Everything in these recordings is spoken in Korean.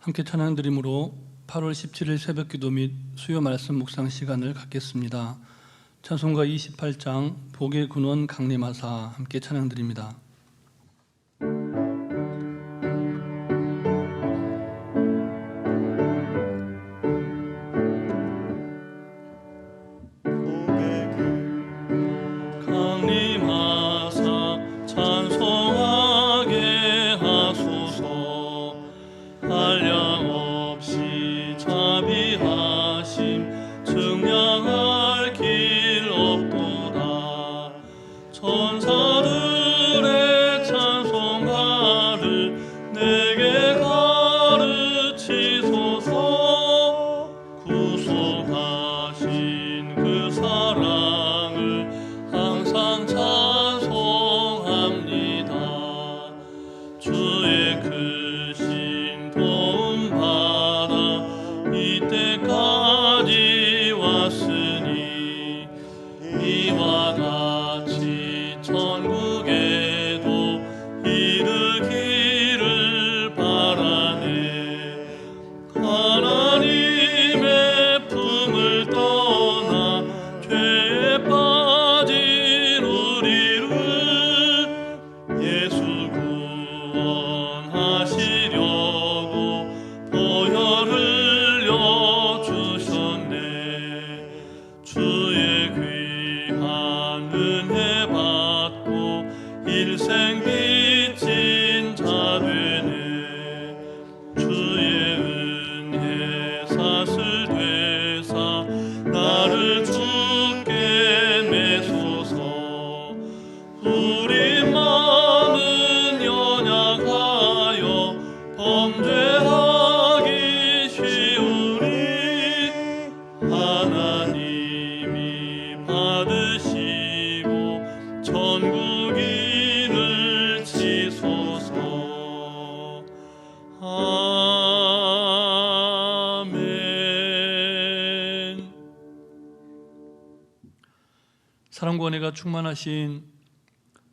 함께 찬양드림으로 8월 17일 새벽기도 및 수요 말씀 묵상 시간을 갖겠습니다. 찬송가 28장 복의 근원 강림하사 함께 찬양드립니다. 사랑과 은혜가 충만하신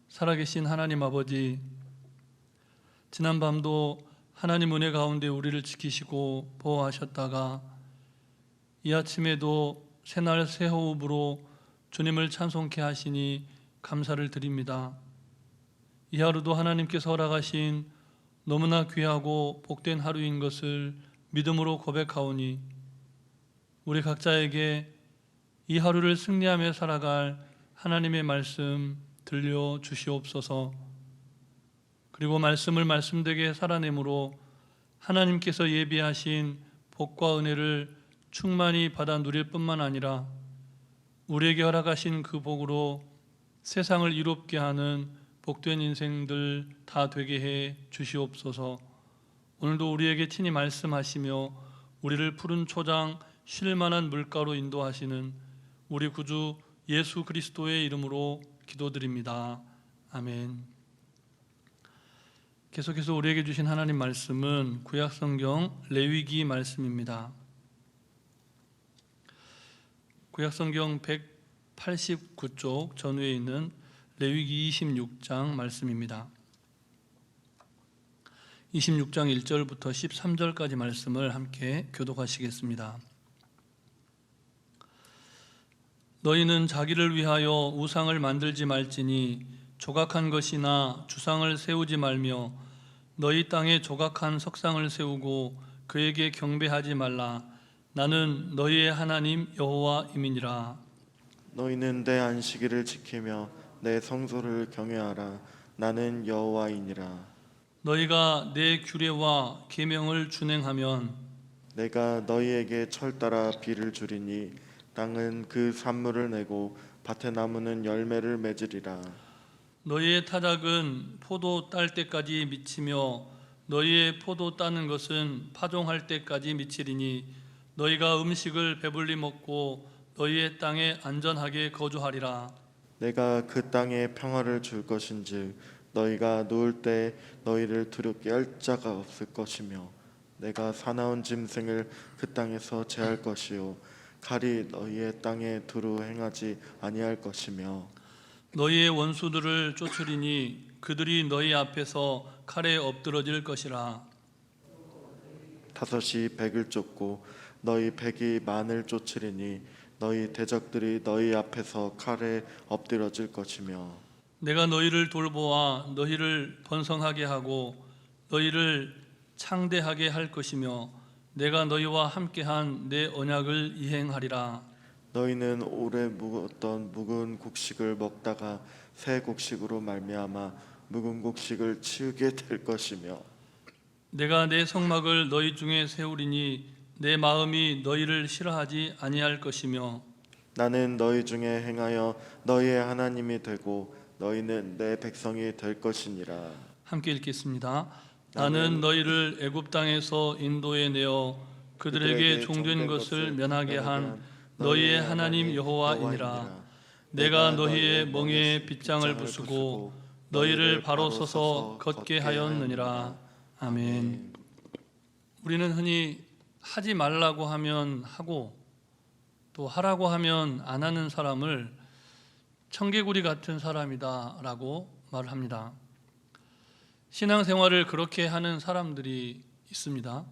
살아계신 하나님 아버지, 지난 밤도 하나님 은혜 가운데 우리를 지키시고 보호하셨다가 이 아침에도 새날 새호흡으로 주님을 찬송케 하시니 감사를 드립니다. 이 하루도 하나님께서 허락하신 너무나 귀하고 복된 하루인 것을 믿음으로 고백하오니 우리 각자에게 이 하루를 승리하며 살아갈 하나님의 말씀 들려주시옵소서. 그리고 말씀을 말씀되게 살아내므로 하나님께서 예비하신 복과 은혜를 충만히 받아 누릴 뿐만 아니라 우리에게 허락하신 그 복으로 세상을 이롭게 하는 복된 인생들 다 되게 해 주시옵소서. 오늘도 우리에게 친히 말씀하시며 우리를 푸른 초장 쉴 만한 물가로 인도하시는 우리 구주 예수 그리스도의 이름으로 기도드립니다. 아멘. 계속해서 우리에게 주신 하나님 말씀은 구약성경 레위기 말씀입니다. 구약성경 189쪽 전후에 있는 레위기 26장 말씀입니다. 26장 1절부터 13절까지 말씀을 함께 교독하시겠습니다. 너희는 자기를 위하여 우상을 만들지 말지니 조각한 것이나 주상을 세우지 말며 너희 땅에 조각한 석상을 세우고 그에게 경배하지 말라. 나는 너희의 하나님 여호와임이니라. 너희는 내 안식일을 지키며 내 성소를 경외하라. 나는 여호와이니라. 너희가 내 규례와 계명을 준행하면 내가 너희에게 철 따라 비를 주리니 땅은 그 산물을 내고 밭의 나무는 열매를 맺으리라. 너희의 타작은 포도 딸 때까지 미치며 너희의 포도 따는 것은 파종할 때까지 미치리니 너희가 음식을 배불리 먹고 너희의 땅에 안전하게 거주하리라. 내가 그 땅에 평화를 줄 것인즉 너희가 누울 때 너희를 두렵게 할 자가 없을 것이며 내가 사나운 짐승을 그 땅에서 제할 것이요 칼이 너희의 땅에 두루 행하지 아니할 것이며 너희의 원수들을 쫓으리니 그들이 너희 앞에서 칼에 엎드러질 것이라. 다섯이 백을 쫓고 너희 백이 만을 쫓으리니 너희 대적들이 너희 앞에서 칼에 엎드러질 것이며 내가 너희를 돌보아 너희를 번성하게 하고 너희를 창대하게 할 것이며 내가 너희와 함께한 내 언약을 이행하리라. 너희는 오래 묵었던 묵은 곡식을 먹다가 새 곡식으로 말미암아 묵은 곡식을 치우게 될 것이며 내가 내 성막을 너희 중에 세우리니 내 마음이 너희를 싫어하지 아니할 것이며 나는 너희 중에 행하여 너희의 하나님이 되고 너희는 내 백성이 될 것이니라. 함께 읽겠습니다. 나는 너희를 애굽 땅에서 인도해 내어 그들에게 종된 것을 면하게 한 너희의 하나님 여호와이니라. 내가 너희의 멍에에 빗장을 부수고 너희를 바로 서서 걷게 하였느니라. 아멘. 우리는 흔히 하지 말라고 하면 하고 또 하라고 하면 안 하는 사람을 청개구리 같은 사람이다라고 말을 합니다. 신앙생활을 그렇게 하는 사람들이 있습니다.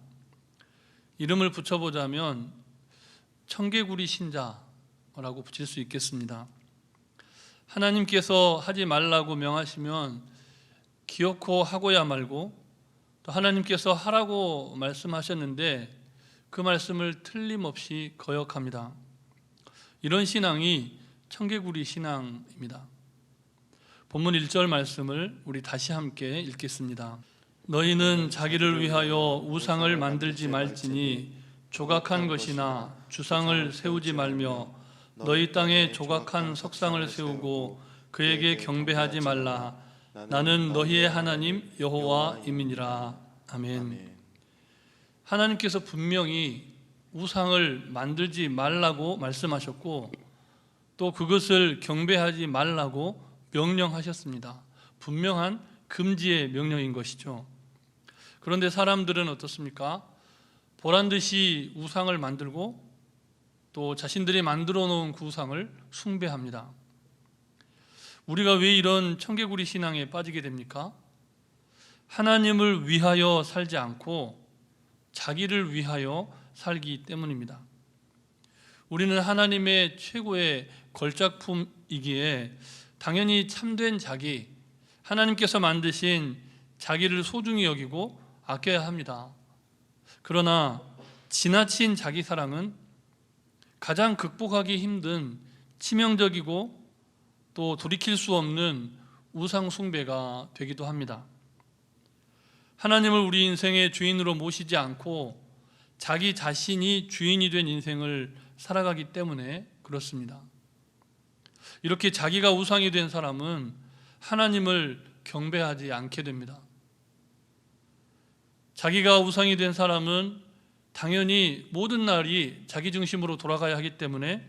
이름을 붙여보자면 청개구리 신자라고 붙일 수 있겠습니다. 하나님께서 하지 말라고 명하시면 기어코 하고야 말고, 또 하나님께서 하라고 말씀하셨는데 그 말씀을 틀림없이 거역합니다. 이런 신앙이 청개구리 신앙입니다. 본문 1절 말씀을 우리 다시 함께 읽겠습니다. 너희는 자기를 위하여 우상을 만들지 말지니 조각한 것이나 주상을 세우지 말며 너희 땅에 조각한 석상을 세우고 그에게 경배하지 말라. 나는 너희의 하나님 여호와임이니라. 아멘. 하나님께서 분명히 우상을 만들지 말라고 말씀하셨고 또 그것을 경배하지 말라고 명령하셨습니다. 분명한 금지의 명령인 것이죠. 그런데 사람들은 어떻습니까? 보란듯이 우상을 만들고 또 자신들이 만들어 놓은 그 우상을 숭배합니다. 우리가 왜 이런 청개구리 신앙에 빠지게 됩니까? 하나님을 위하여 살지 않고 자기를 위하여 살기 때문입니다. 우리는 하나님의 최고의 걸작품이기에 당연히 참된 자기, 하나님께서 만드신 자기를 소중히 여기고 아껴야 합니다. 그러나 지나친 자기 사랑은 가장 극복하기 힘든 치명적이고 또 돌이킬 수 없는 우상 숭배가 되기도 합니다. 하나님을 우리 인생의 주인으로 모시지 않고 자기 자신이 주인이 된 인생을 살아가기 때문에 그렇습니다. 이렇게 자기가 우상이 된 사람은 하나님을 경배하지 않게 됩니다. 자기가 우상이 된 사람은 당연히 모든 날이 자기 중심으로 돌아가야 하기 때문에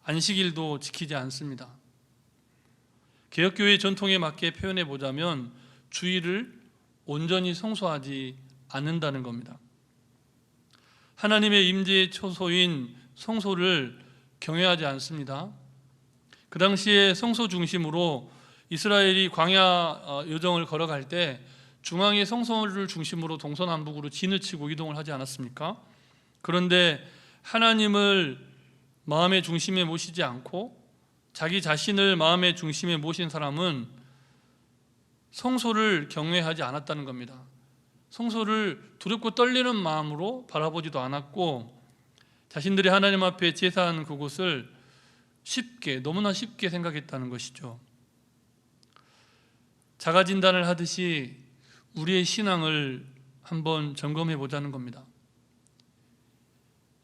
안식일도 지키지 않습니다. 개혁교회 전통에 맞게 표현해 보자면 주일을 온전히 성소하지 않는다는 겁니다. 하나님의 임재의 초소인 성소를 경외하지 않습니다. 그 당시에 성소 중심으로 이스라엘이 광야 여정을 걸어갈 때 중앙의 성소를 중심으로 동서남북으로 진을 치고 이동을 하지 않았습니까? 그런데 하나님을 마음의 중심에 모시지 않고 자기 자신을 마음의 중심에 모신 사람은 성소를 경외하지 않았다는 겁니다. 성소를 두렵고 떨리는 마음으로 바라보지도 않았고 자신들이 하나님 앞에 제사하는 그곳을 너무나 쉽게 생각했다는 것이죠. 자가진단을 하듯이 우리의 신앙을 한번 점검해 보자는 겁니다.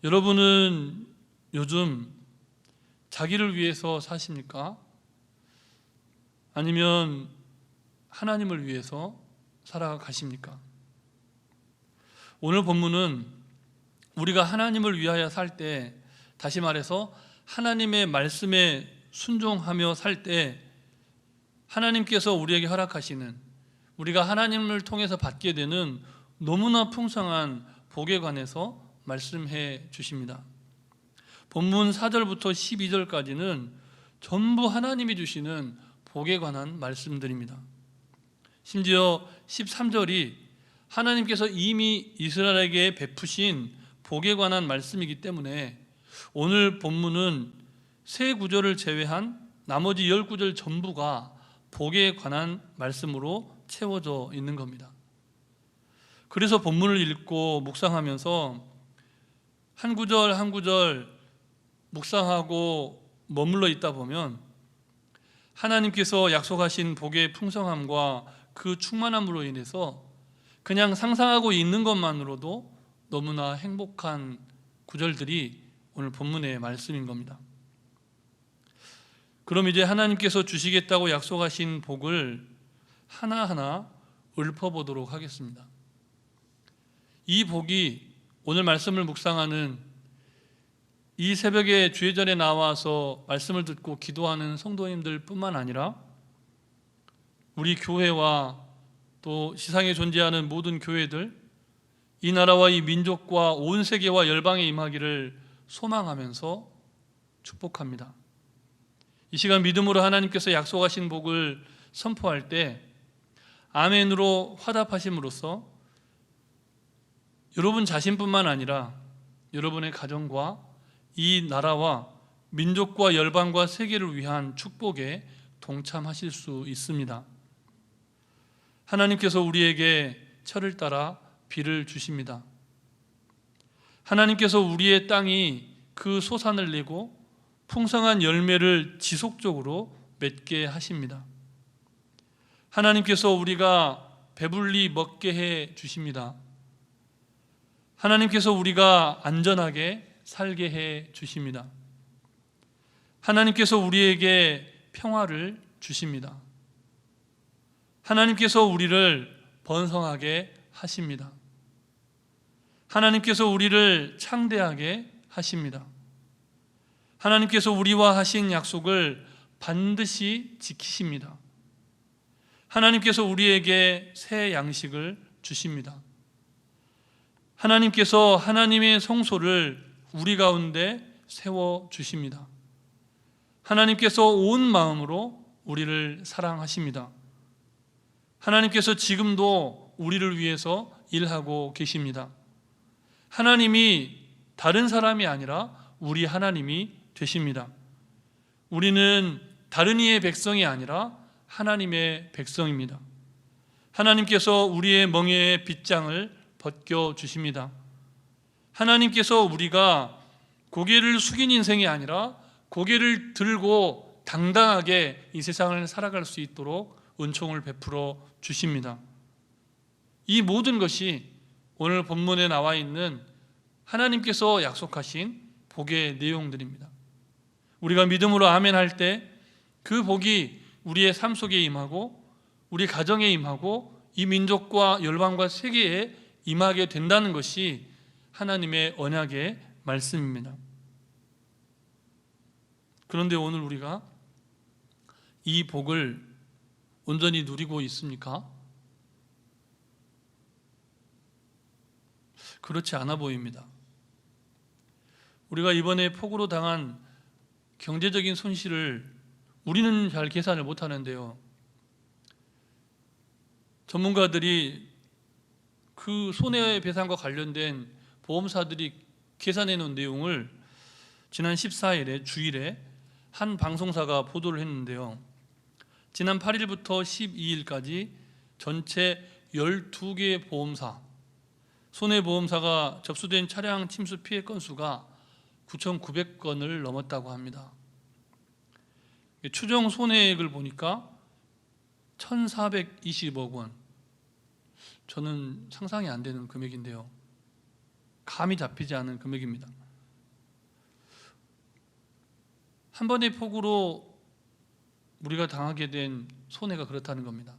여러분은 요즘 자기를 위해서 사십니까? 아니면 하나님을 위해서 살아가십니까? 오늘 본문은 우리가 하나님을 위하여 살 때, 다시 말해서 하나님의 말씀에 순종하며 살 때 하나님께서 우리에게 허락하시는, 우리가 하나님을 통해서 받게 되는 너무나 풍성한 복에 관해서 말씀해 주십니다. 본문 4절부터 12절까지는 전부 하나님이 주시는 복에 관한 말씀들입니다. 심지어 13절이 하나님께서 이미 이스라엘에게 베푸신 복에 관한 말씀이기 때문에 오늘 본문은 세 구절을 제외한 나머지 10구절 전부가 복에 관한 말씀으로 채워져 있는 겁니다. 그래서 본문을 읽고 묵상하면서 한 구절 한 구절 묵상하고 머물러 있다 보면 하나님께서 약속하신 복의 풍성함과 그 충만함으로 인해서 그냥 상상하고 있는 것만으로도 너무나 행복한 구절들이 오늘 본문의 말씀인 겁니다. 그럼 이제 하나님께서 주시겠다고 약속하신 복을 하나하나 읊어보도록 하겠습니다. 이 복이 오늘 말씀을 묵상하는 이 새벽에 주의 전에 나와서 말씀을 듣고 기도하는 성도님들 뿐만 아니라 우리 교회와 또 세상에 존재하는 모든 교회들, 이 나라와 이 민족과 온 세계와 열방에 임하기를 소망하면서 축복합니다. 이 시간 믿음으로 하나님께서 약속하신 복을 선포할 때 아멘으로 화답하심으로써 여러분 자신뿐만 아니라 여러분의 가정과 이 나라와 민족과 열방과 세계를 위한 축복에 동참하실 수 있습니다. 하나님께서 우리에게 철을 따라 비를 주십니다. 하나님께서 우리의 땅이 그 소산을 내고 풍성한 열매를 지속적으로 맺게 하십니다. 하나님께서 우리가 배불리 먹게 해 주십니다. 하나님께서 우리가 안전하게 살게 해 주십니다. 하나님께서 우리에게 평화를 주십니다. 하나님께서 우리를 번성하게 하십니다. 하나님께서 우리를 창대하게 하십니다. 하나님께서 우리와 하신 약속을 반드시 지키십니다. 하나님께서 우리에게 새 양식을 주십니다. 하나님께서 하나님의 성소를 우리 가운데 세워 주십니다. 하나님께서 온 마음으로 우리를 사랑하십니다. 하나님께서 지금도 우리를 위해서 일하고 계십니다. 하나님이 다른 사람이 아니라 우리 하나님이 되십니다. 우리는 다른 이의 백성이 아니라 하나님의 백성입니다. 하나님께서 우리의 멍에의 빗장을 벗겨 주십니다. 하나님께서 우리가 고개를 숙인 인생이 아니라 고개를 들고 당당하게 이 세상을 살아갈 수 있도록 은총을 베풀어 주십니다. 이 모든 것이 오늘 본문에 나와 있는 하나님께서 약속하신 복의 내용들입니다. 우리가 믿음으로 아멘 할 때 그 복이 우리의 삶 속에 임하고 우리 가정에 임하고 이 민족과 열방과 세계에 임하게 된다는 것이 하나님의 언약의 말씀입니다. 그런데 오늘 우리가 이 복을 온전히 누리고 있습니까? 그렇지 않아 보입니다. 우리가 이번에 폭우로 당한 경제적인 손실을 우리는 잘 계산을 못하는데요, 전문가들이 그 손해배상과 관련된 보험사들이 계산해 놓은 내용을 지난 14일에 주일에 한 방송사가 보도를 했는데요, 지난 8일부터 12일까지 전체 12개의 보험사, 손해보험사가 접수된 차량 침수 피해 건수가 9,900건을 넘었다고 합니다. 추정 손해액을 보니까 1,420억 원, 저는 상상이 안 되는 금액인데요, 감이 잡히지 않은 금액입니다. 한 번의 폭우로 우리가 당하게 된 손해가 그렇다는 겁니다.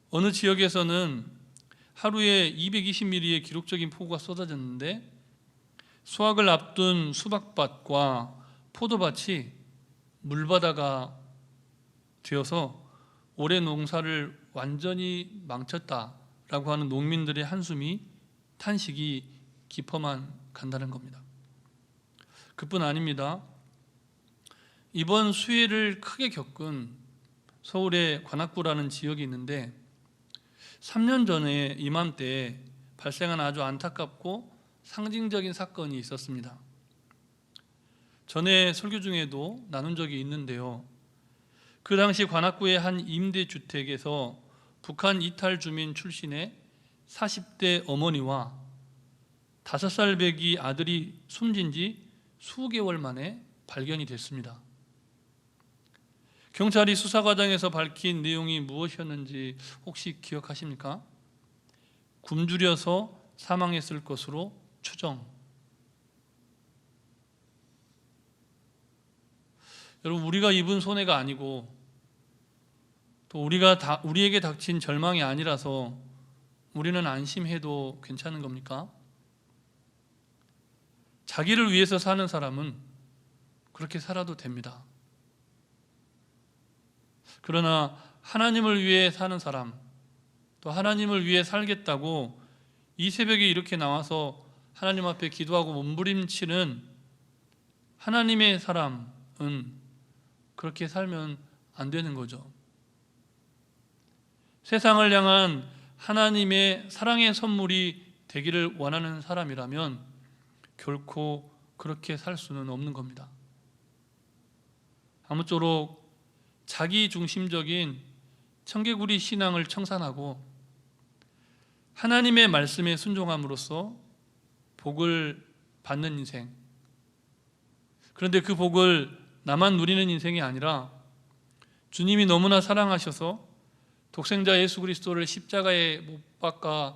어느 지역에서는 하루에 220mm의 기록적인 폭우가 쏟아졌는데 수확을 앞둔 수박밭과 포도밭이 물바다가 되어서 올해 농사를 완전히 망쳤다라고 하는 농민들의 한숨이, 탄식이 깊어만 간다는 겁니다. 그뿐 아닙니다. 이번 수해를 크게 겪은 서울의 관악구라는 지역이 있는데 3년 전에 이맘때에 발생한 아주 안타깝고 상징적인 사건이 있었습니다. 전에 설교 중에도 나눈 적이 있는데요. 그 당시 관악구의 한 임대주택에서 북한 이탈 주민 출신의 40대 어머니와 5살 배기 아들이 숨진 지 수개월 만에 발견이 됐습니다. 경찰이 수사 과정에서 밝힌 내용이 무엇이었는지 혹시 기억하십니까? 굶주려서 사망했을 것으로 추정. 여러분, 우리가 입은 손해가 아니고 또 우리에게 닥친 절망이 아니라서 우리는 안심해도 괜찮은 겁니까? 자기를 위해서 사는 사람은 그렇게 살아도 됩니다. 그러나 하나님을 위해 사는 사람, 또 하나님을 위해 살겠다고 이 새벽에 이렇게 나와서 하나님 앞에 기도하고 몸부림치는 하나님의 사람은 그렇게 살면 안 되는 거죠. 세상을 향한 하나님의 사랑의 선물이 되기를 원하는 사람이라면 결코 그렇게 살 수는 없는 겁니다. 아무쪼록 자기 중심적인 청개구리 신앙을 청산하고 하나님의 말씀에 순종함으로써 복을 받는 인생, 그런데 그 복을 나만 누리는 인생이 아니라 주님이 너무나 사랑하셔서 독생자 예수 그리스도를 십자가에 못 박아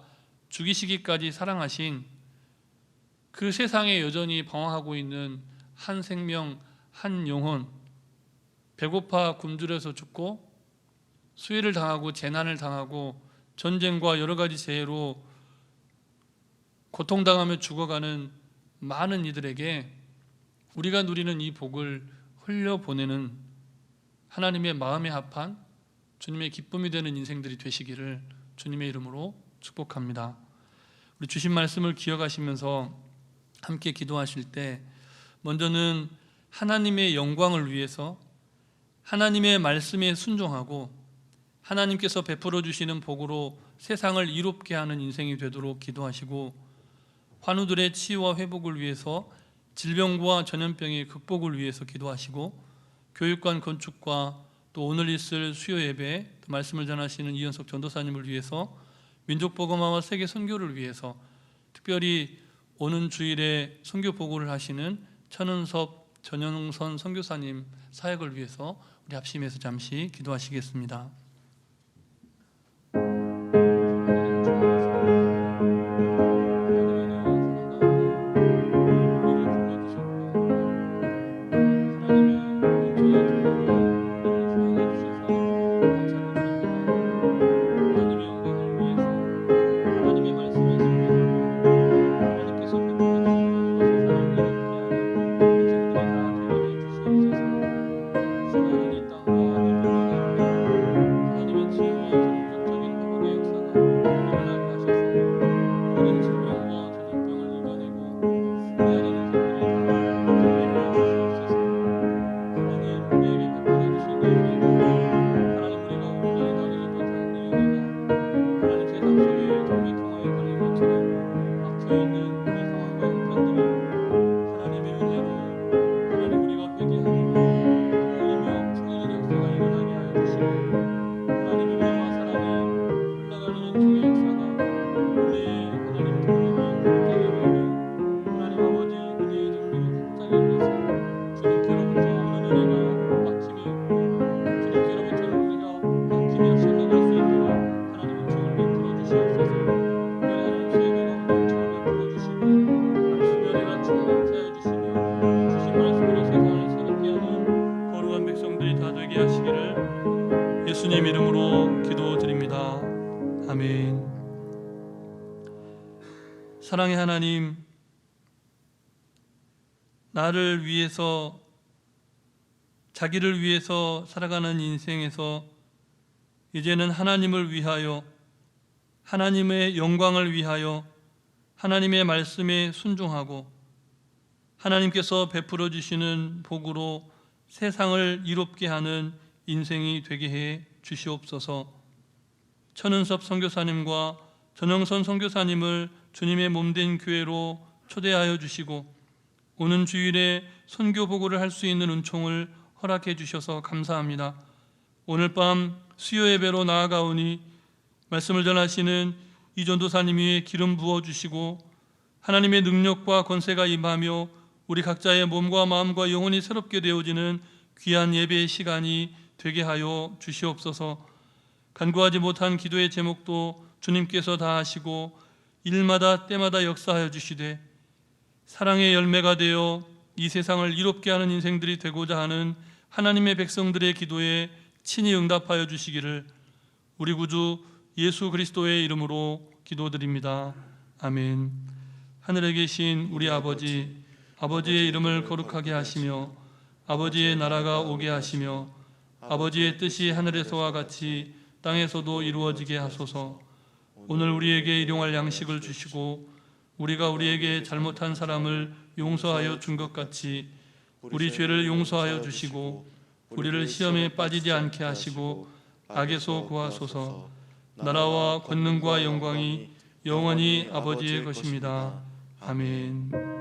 죽이시기까지 사랑하신 그 세상에 여전히 방황하고 있는 한 생명, 한 영혼, 배고파 굶주려서 죽고 수해를 당하고 재난을 당하고 전쟁과 여러 가지 재해로 고통당하며 죽어가는 많은 이들에게 우리가 누리는 이 복을 흘려보내는 하나님의 마음에 합한 주님의 기쁨이 되는 인생들이 되시기를 주님의 이름으로 축복합니다. 우리 주신 말씀을 기억하시면서 함께 기도하실 때 먼저는 하나님의 영광을 위해서 하나님의 말씀에 순종하고 하나님께서 베풀어 주시는 복으로 세상을 이롭게 하는 인생이 되도록 기도하시고, 환우들의 치유와 회복을 위해서 질병과 전염병의 극복을 위해서 기도하시고, 교육관 건축과 또 오늘 있을 수요 예배, 또 말씀을 전하시는 이현석 전도사님을 위해서, 민족복음화와 세계 선교를 위해서, 특별히 오는 주일에 선교 보고를 하시는 천은섭 전영선 선교사님 사역을 위해서 우리 합심해서 잠시 기도하시겠습니다. 예수님 이름으로 기도드립니다. 아멘. 사랑의 하나님, 나를 위해서, 자기를 위해서 살아가는 인생에서 이제는 하나님을 위하여, 하나님의 영광을 위하여 하나님의 말씀에 순종하고 하나님께서 베풀어 주시는 복으로 세상을 이롭게 하는 인생이 되게 해 주시옵소서. 천은섭 선교사님과 전영선 선교사님을 주님의 몸된 교회로 초대하여 주시고 오는 주일에 선교 보고를 할 수 있는 은총을 허락해 주셔서 감사합니다. 오늘 밤 수요 예배로 나아가오니 말씀을 전하시는 이전도사님 위에 기름 부어 주시고 하나님의 능력과 권세가 임하며 우리 각자의 몸과 마음과 영혼이 새롭게 되어지는 귀한 예배의 시간이 되게 하여 주시옵소서. 간구하지 못한 기도의 제목도 주님께서 다 하시고 일마다 때마다 역사하여 주시되 사랑의 열매가 되어 이 세상을 이롭게 하는 인생들이 되고자 하는 하나님의 백성들의 기도에 친히 응답하여 주시기를 우리 구주 예수 그리스도의 이름으로 기도드립니다. 아멘. 하늘에 계신 우리 아버지, 아버지의 이름을 거룩하게 하시며 아버지의 나라가 오게 하시며 아버지의 뜻이 하늘에서와 같이 땅에서도 이루어지게 하소서. 오늘 우리에게 일용할 양식을 주시고 우리가 우리에게 잘못한 사람을 용서하여 준 것 같이 우리 죄를 용서하여 주시고 우리를 시험에 빠지지 않게 하시고 악에서 구하소서. 나라와 권능과 영광이 영원히 아버지의 것입니다. 아멘.